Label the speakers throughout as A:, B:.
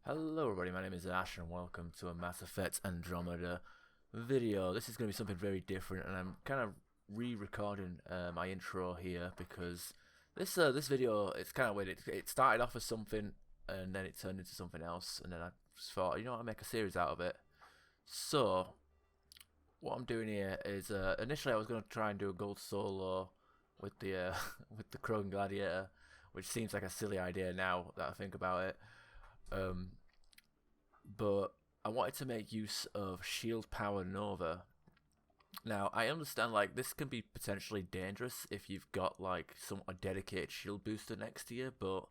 A: Hello everybody, my name is Ash and welcome to a Mass Effect Andromeda video. This is going to be something very different and I'm kind of re-recording my intro here because this video, it's kind of weird. It started off as something and then it turned into something else, and then I just thought, you know what, I'll make a series out of it. So what I'm doing here is initially I was going to try and do a gold solo with the with the Krogan Gladiator, which seems like a silly idea now that I think about it. But I wanted to make use of shield power Nova. Now I understand like this can be potentially dangerous if you've got like a dedicated shield booster next to you, but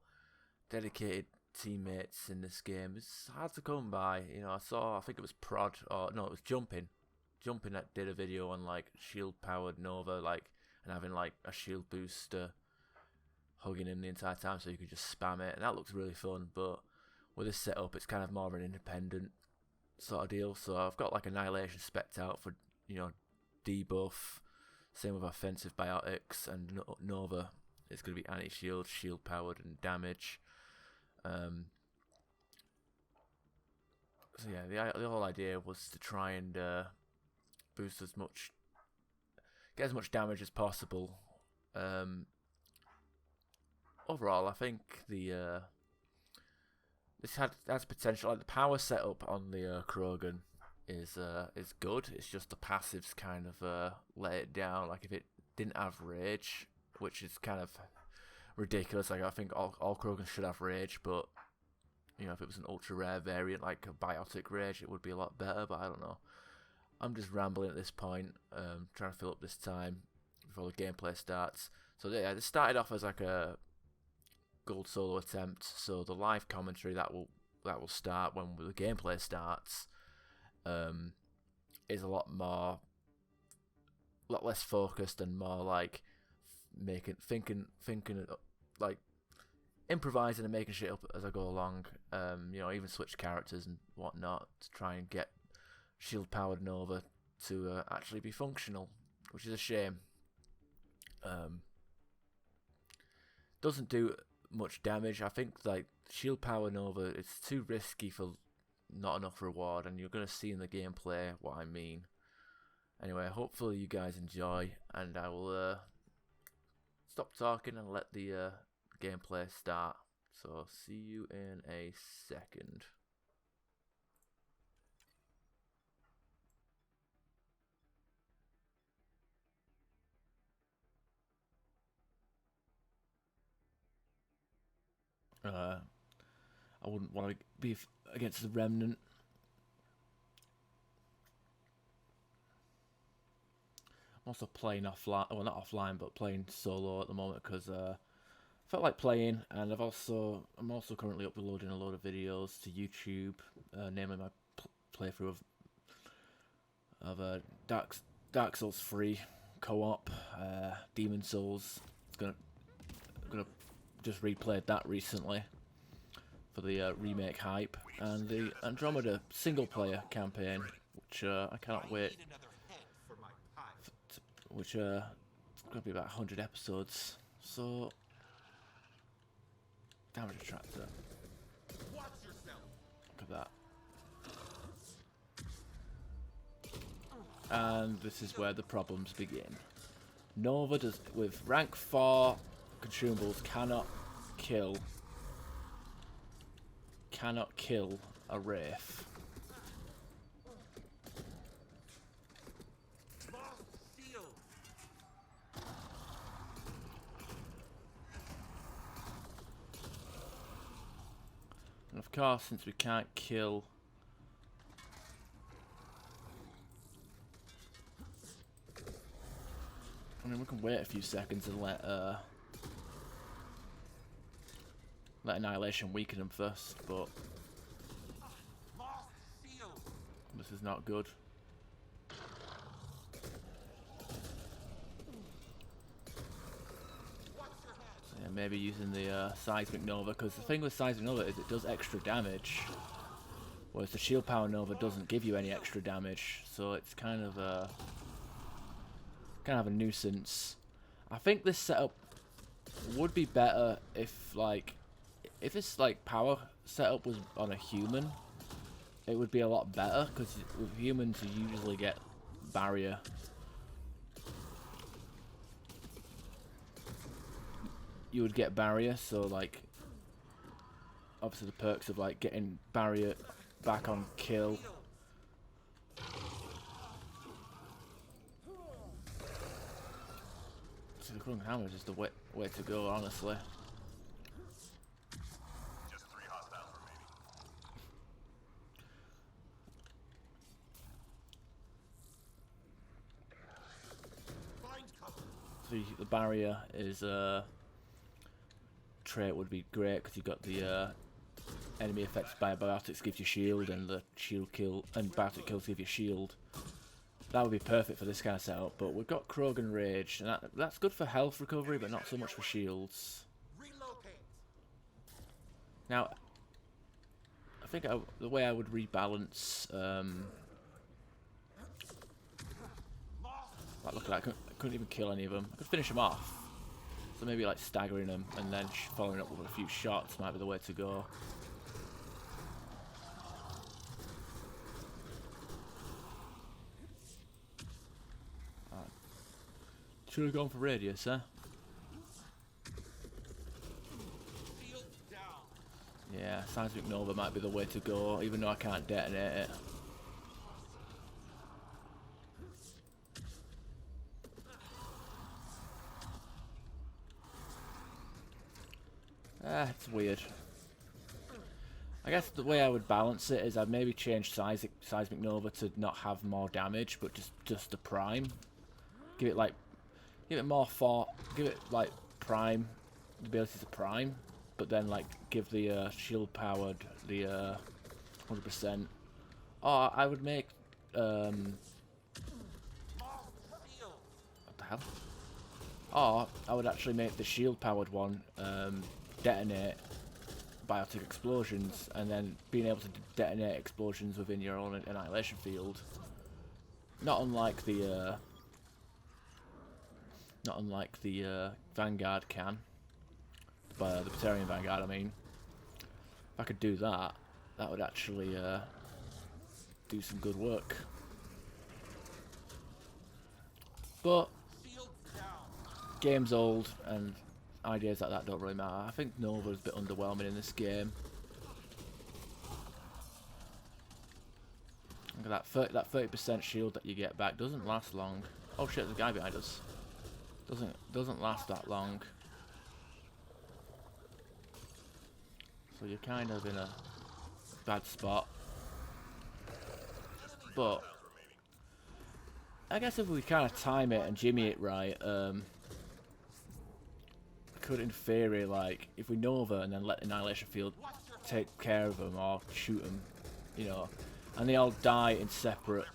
A: dedicated teammates in this game is hard to come by. You know, I think it was Prod, or no, it was Jumping that did a video on like shield powered Nova, like, and having like a shield booster hugging him the entire time so you could just spam it, and that looks really fun. But with this setup, it's kind of more of an independent sort of deal. So I've got like Annihilation spec'd out for, you know, debuff. Same with offensive biotics, and Nova is going to be anti-shield, shield powered, and damage. So yeah, the whole idea was to try and boost get as much damage as possible. Overall, I think this has potential. Like the power setup on the Krogan is good. It's just the passives kind of let it down. Like if it didn't have rage, which is kind of ridiculous. Like I think all Krogans should have rage, but you know, if it was an ultra rare variant like a biotic rage, it would be a lot better. But I don't know. I'm just rambling at this point, trying to fill up this time before the gameplay starts. So yeah, this started off as like a gold solo attempt, so the live commentary that will start when the gameplay starts is a lot less focused and more like thinking like improvising and making shit up as I go along. You know, even switch characters and whatnot to try and get shield powered Nova to actually be functional, which is a shame. Doesn't do much damage. I think like shield power Nova, it's too risky for not enough reward, and you're gonna see in the gameplay what I mean. Anyway, hopefully you guys enjoy, and I will stop talking and let the gameplay start. So see you in a second. I wouldn't want to be against the Remnant. I'm also playing offline, well not offline, but playing solo at the moment because I felt like playing, and I'm also currently uploading a load of videos to YouTube, namely my playthrough of Dark Souls 3 co-op, Demon Souls. Gonna just replayed that recently for the remake hype, and the Andromeda single player campaign, which I cannot wait. Which it's gonna be about 100 episodes. So damage attractor. Look at that. And this is where the problems begin. Nova does, with rank 4 consumables, cannot kill a Wraith. And of course, since we can't kill I mean, we can wait a few seconds and let Annihilation weaken him first, but this is not good. So yeah, maybe using the Seismic Nova, because the thing with Seismic Nova is it does extra damage, whereas the Shield Power Nova doesn't give you any extra damage, so it's kind of a nuisance. I think this setup would be better if like if this like power setup was on a human, it would be a lot better, because with humans you usually get barrier. You would get barrier, so like obviously the perks of like getting barrier back on kill. So the Crunk Hammer is just the way to go, honestly.
B: Just 3 hostiles remaining. Find cover.
A: So the barrier is trait would be great, because you got the enemy effects by biotics gives you shield, and the shield kill and biotic kills give you shield. That would be perfect for this kind of setup, but we've got Krogan Rage, and that's good for health recovery, but not so much for shields. Now, I think the way I would rebalance, like look at that, I couldn't even kill any of them. I could finish them off, so maybe like staggering them and then following up with a few shots might be the way to go. Should have gone for radius, huh? Yeah, Seismic Nova might be the way to go, even though I can't detonate it. It's weird. I guess the way I would balance it is I'd maybe change Seismic Nova to not have more damage, but just the prime. Give it more thought. Give it like prime, the ability to prime, but then like give the shield powered the 100%. Or I would make what the hell? Or I would actually make the shield powered one detonate biotic explosions, and then being able to detonate explosions within your own annihilation field. Not unlike the Vanguard can. By the Batarian Vanguard, I mean. If I could do that, that would actually do some good work. But game's old, and ideas like that don't really matter. I think Nova's a bit underwhelming in this game. Look at that 30% shield that you get back doesn't last long. Oh shit, there's a guy behind us. Doesn't last that long. So you're kind of in a bad spot. But I guess if we kind of time it and jimmy it right, could in theory, like, if we Nova and then let Annihilation Field take care of them or shoot them, you know, and they all die in separate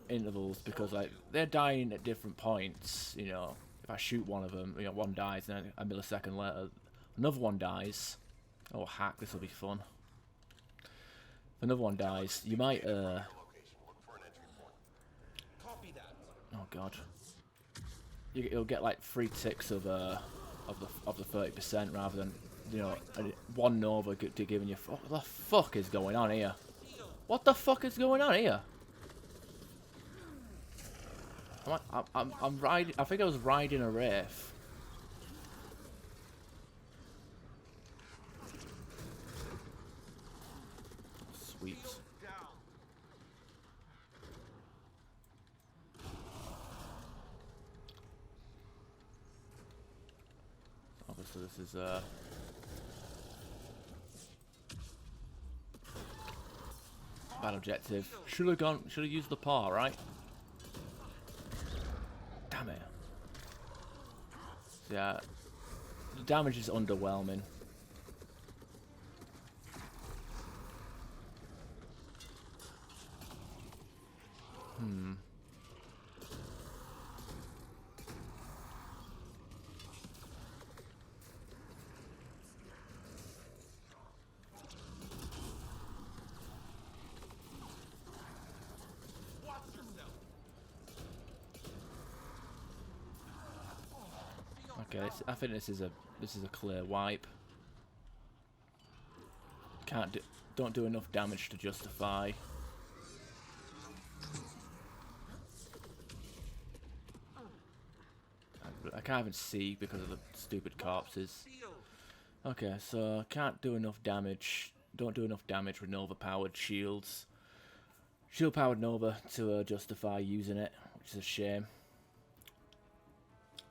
A: intervals, because like they're dying at different points, you know. If I shoot one of them, you know, one dies, and then a millisecond later another one dies. Oh hack, this will be fun. If another one dies, you might oh god, you'll get like 3 ticks of the 30% rather than, you know, one Nova giving you. What the fuck is going on here? What the fuck is going on here? I'm riding. I think I was riding a Wraith. Sweet. Obviously, this is bad objective. Should have used the paw, right? Damn it. Yeah, the damage is underwhelming. Okay, I think this is a clear wipe. don't do enough damage to justify. I can't even see because of the stupid corpses. Okay, so can't do enough damage. Don't do enough damage with Nova powered shields. Shield powered Nova to justify using it, which is a shame.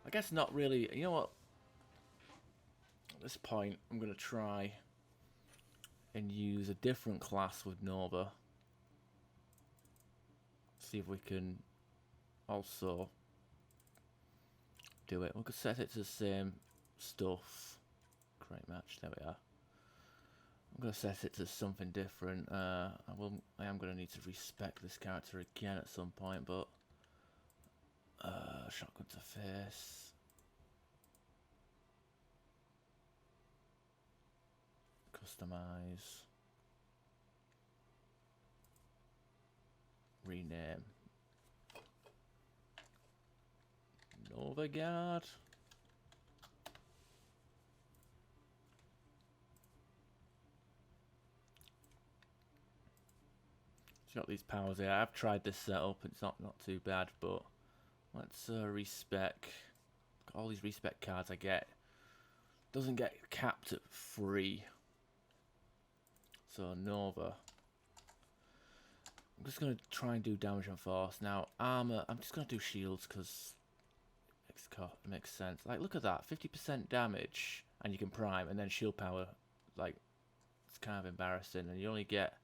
A: I guess not really. You know what? At this point, I'm gonna try and use a different class with Nova. See if we can also do it. We could set it to the same stuff. Great match. There we are. I'm gonna set it to something different. I am gonna need to respec this character again at some point, but shotgun to face. Customize. Rename. Nova Guard. It's got these powers here. I've tried this setup. It's not too bad, but let's respec. All these respec cards I get doesn't get capped at 3. So Nova. I'm just gonna try and do damage on force. Now armor. I'm just gonna do shields because it makes sense. Like look at that, 50% damage, and you can prime, and then shield power. Like it's kind of embarrassing, and you only get.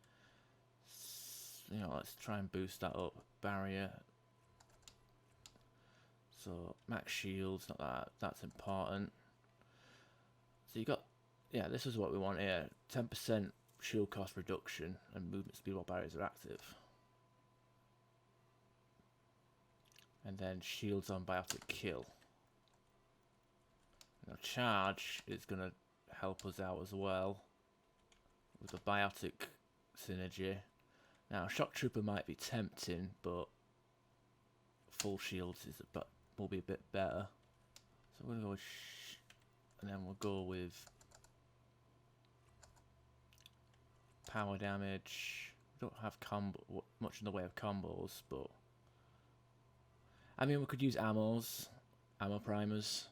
A: You know, let's try and boost that up. Barrier. So max shields, not that. That's important. So you got, yeah, this is what we want here. 10% shield cost reduction and movement speed while barriers are active. And then shields on biotic kill. Now charge is gonna help us out as well with the biotic synergy. Now, Shock Trooper might be tempting, but full shields will be a bit better. So we're gonna go with, and then we'll go with power damage. We don't have much in the way of combos, but I mean we could use ammo primers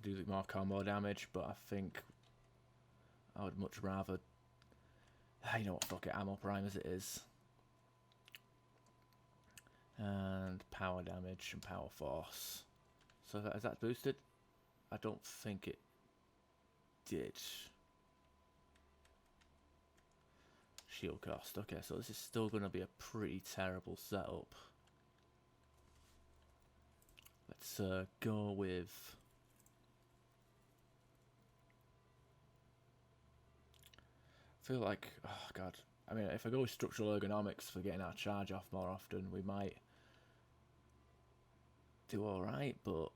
A: to do more combo damage. But I think I would much rather, you know what, fuck it, ammo primers it is. And power damage and power force. So is that boosted? I don't think it did. Shield cost. Okay, so this is still going to be a pretty terrible setup. Let's go with. I feel like, oh god. I mean, if I go with structural ergonomics for getting our charge off more often, we might do all right. But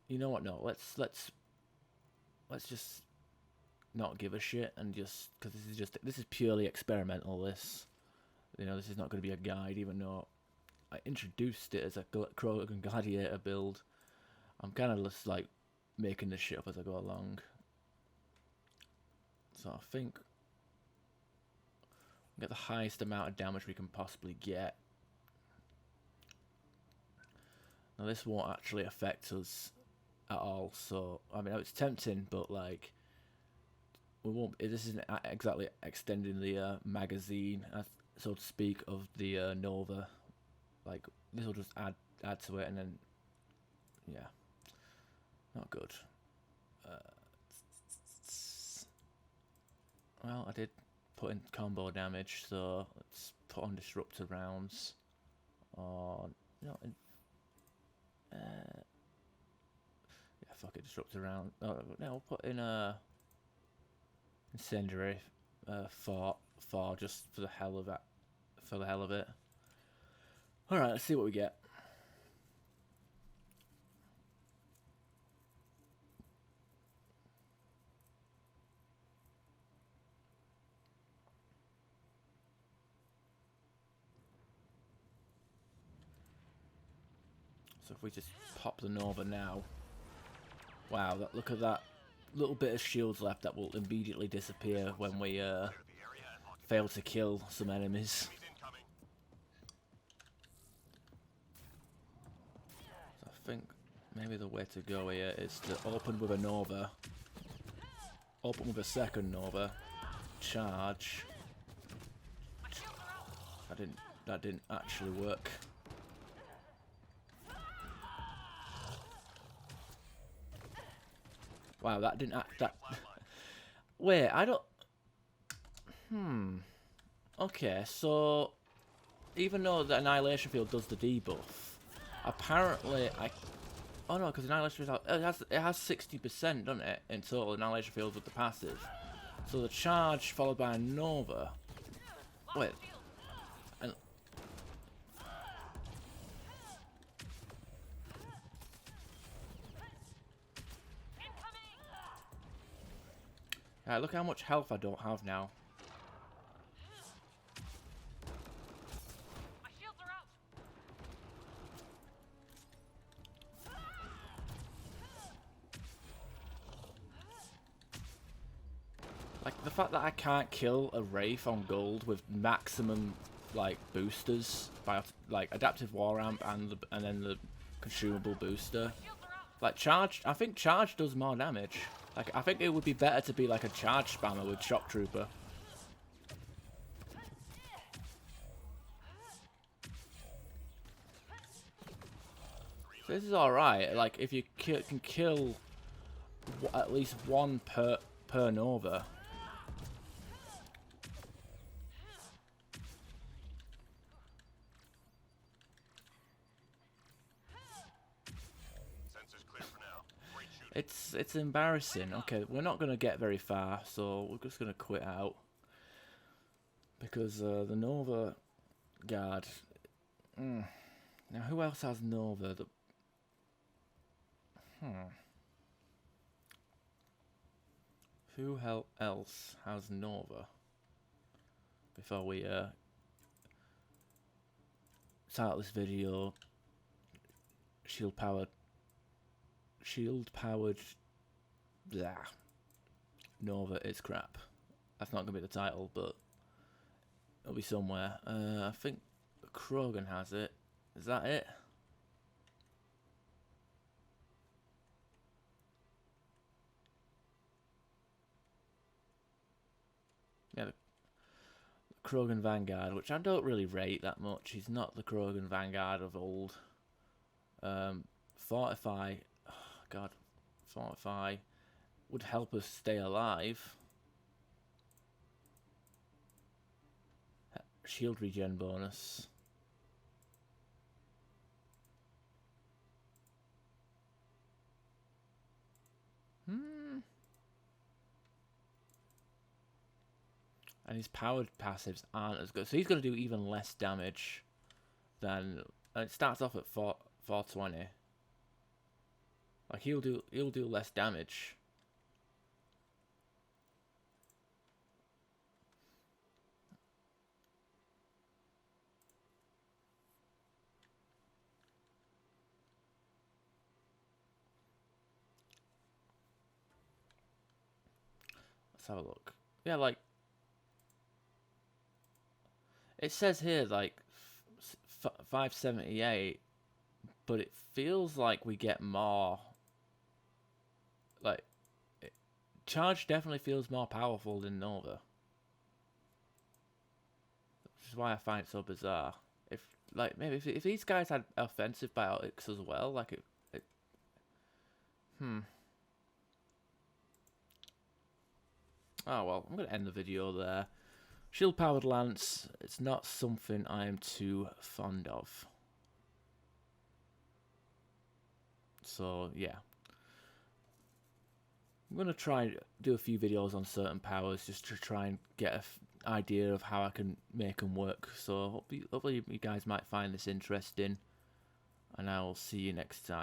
A: you know what? No, let's just not give a shit and just because this is purely experimental. This is not going to be a guide, even though I introduced it as a Krogan Gladiator build. I'm kind of just like making this shit up as I go along. So I think. Get the highest amount of damage we can possibly get. Now this won't actually affect us at all, so I mean it's tempting, but like we won't. This isn't exactly extending the magazine, so to speak, of the Nova. Like this will just add to it, and then yeah, not good. Well, I did. Put in combo damage, so let's put on disruptor rounds. Or no, yeah, fuck it, disruptor round. Oh, no, we'll put in a incendiary for just for the hell of it. All right, let's see what we get. So if we just pop the Nova now. Wow, look at that little bit of shields left that will immediately disappear when we fail to kill some enemies. So I think maybe the way to go here is to open with a Nova, open with a second Nova, charge. That didn't actually work. Wow, that didn't that. Wait, I don't. Okay, so even though the Annihilation Field does the debuff, apparently I. Oh no, because Annihilation Field it has 60%, doesn't it, in total Annihilation Field with the passive. So the charge followed by a Nova. Wait. And look how much health I don't have now.
C: My shields are out.
A: Like the fact that I can't kill a Wraith on gold with maximum like boosters by like adaptive war amp and then the consumable booster. Like charge, I think charge does more damage. Like I think it would be better to be like a charge spammer with shock trooper. So this is all right. Like if you can kill at least one per Nova. It's embarrassing. Okay, we're not gonna get very far, so we're just gonna quit out because the Nova guard. Now, who else has Nova? Who else has Nova? Before we start this video, shield powered. Blah. Nova is crap. That's not gonna be the title, but it'll be somewhere. I think Krogan has it. Is that it? Yeah, the Krogan Vanguard, which I don't really rate that much. He's not the Krogan Vanguard of old. Fortify. God, Fortify would help us stay alive. Shield regen bonus. And his powered passives aren't as good, so he's going to do even less damage than. It starts off at 420. Like he'll do less damage. Let's have a look. Yeah, like it says here like 578, but it feels like we get more. Like, charge definitely feels more powerful than Nova, which is why I find it so bizarre. If like maybe if these guys had offensive biotics as well, like it. Oh well, I'm gonna end the video there. Shield powered lance. It's not something I am too fond of. So yeah. I'm going to try and do a few videos on certain powers just to try and get an idea of how I can make them work. So hopefully you guys might find this interesting, and I will see you next time.